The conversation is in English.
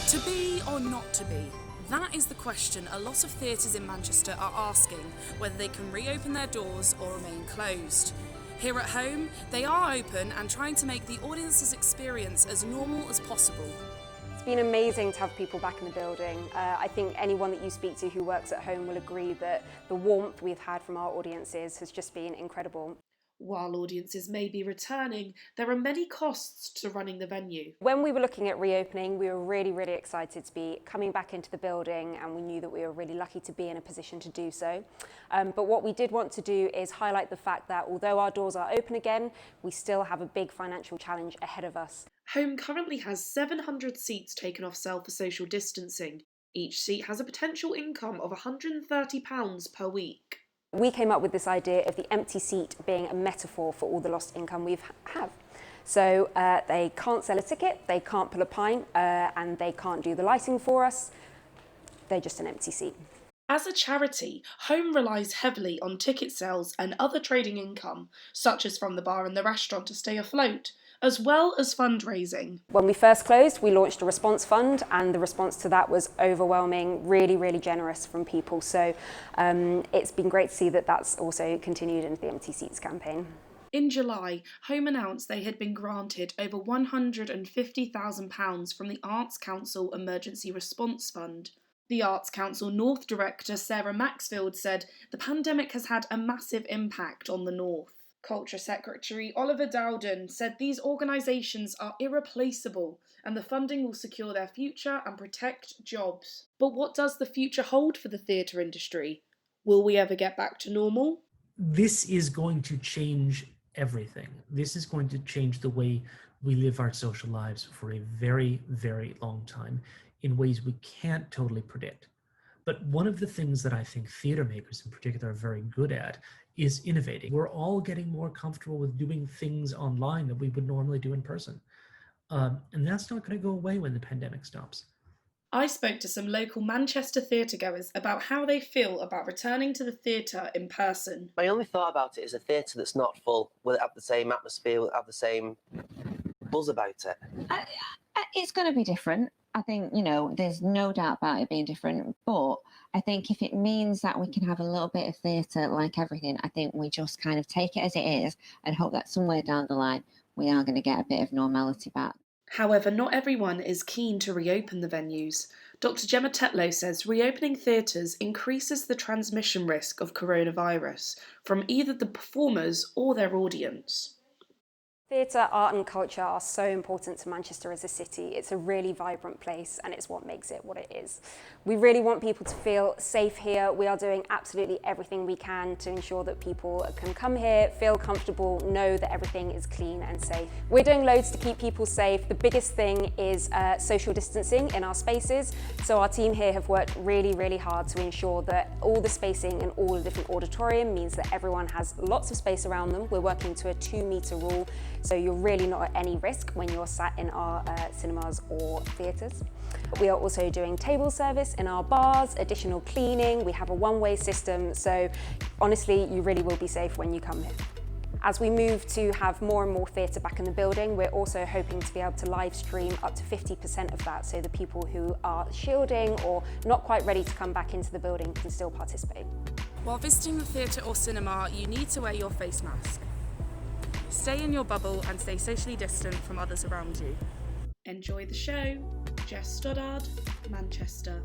To be or not to be? That is the question a lot of theatres in Manchester are asking, whether they can reopen their doors or remain closed. Here at home, they are open and trying to make the audience's experience as normal as possible. It's been amazing to have people back in the building. I think anyone that you speak to who works at home will agree that the warmth we've had from our audiences has just been incredible. While audiences may be returning, there are many costs to running the venue. When we were looking at reopening, we were really excited to be coming back into the building, and we knew that we were really lucky to be in a position to do so. But what we did want to do is highlight the fact that although our doors are open again, we still have a big financial challenge ahead of us. Home currently has 700 seats taken off sale for social distancing. Each seat has a potential income of £130 per week. We came up with this idea of the empty seat being a metaphor for all the lost income we have. So they can't sell a ticket, they can't pull a pint, and they can't do the lighting for us. They're just an empty seat. As a charity, Home relies heavily on ticket sales and other trading income, such as from the bar and the restaurant, to stay afloat, as well as fundraising. When we first closed, we launched a response fund, and the response to that was overwhelming, really generous from people. So it's been great to see that that's also continued into the Empty Seats campaign. In July, Home announced they had been granted over £150,000 from the Arts Council Emergency Response Fund. The Arts Council North Director Sarah Maxfield said the pandemic has had a massive impact on the North. Culture Secretary Oliver Dowden said these organisations are irreplaceable and the funding will secure their future and protect jobs. But what does the future hold for the theatre industry? Will we ever get back to normal? This is going to change everything. This is going to change the way we live our social lives for a very long time in ways we can't totally predict. But one of the things that I think theatre makers in particular are very good at is innovating. We're all getting more comfortable with doing things online that we would normally do in person. And that's not going to go away when the pandemic stops. I spoke to some local Manchester theatre-goers about how they feel about returning to the theatre in person. My only thought about it is a theatre that's not full. Will it have the same atmosphere? Will it have the same buzz about it? It's going to be different. I think, there's no doubt about it being different. But I think if it means that we can have a little bit of theatre like everything, I think we just kind of take it as it is and hope that somewhere down the line we are going to get a bit of normality back. However, not everyone is keen to reopen the venues. Dr. Gemma Tetlow says reopening theatres increases the transmission risk of coronavirus from either the performers or their audience. Theatre, art and culture are so important to Manchester as a city. It's a really vibrant place and it's what makes it what it is. We really want people to feel safe here. We are doing absolutely everything we can to ensure that people can come here, feel comfortable, know that everything is clean and safe. We're doing loads to keep people safe. The biggest thing is social distancing in our spaces. So our team here have worked really hard to ensure that all the spacing in all the different auditorium means that everyone has lots of space around them. We're working to a 2-metre rule. So you're really not at any risk when you're sat in our cinemas or theatres. We are also doing table service in our bars, additional cleaning, we have a one-way system, so honestly you really will be safe when you come here. As we move to have more and more theatre back in the building, we're also hoping to be able to live stream up to 50% of that, so the people who are shielding or not quite ready to come back into the building can still participate. While visiting the theatre or cinema, you need to wear your face mask. Stay in your bubble and stay socially distant from others around you. Enjoy the show. Jess Stoddard, Manchester.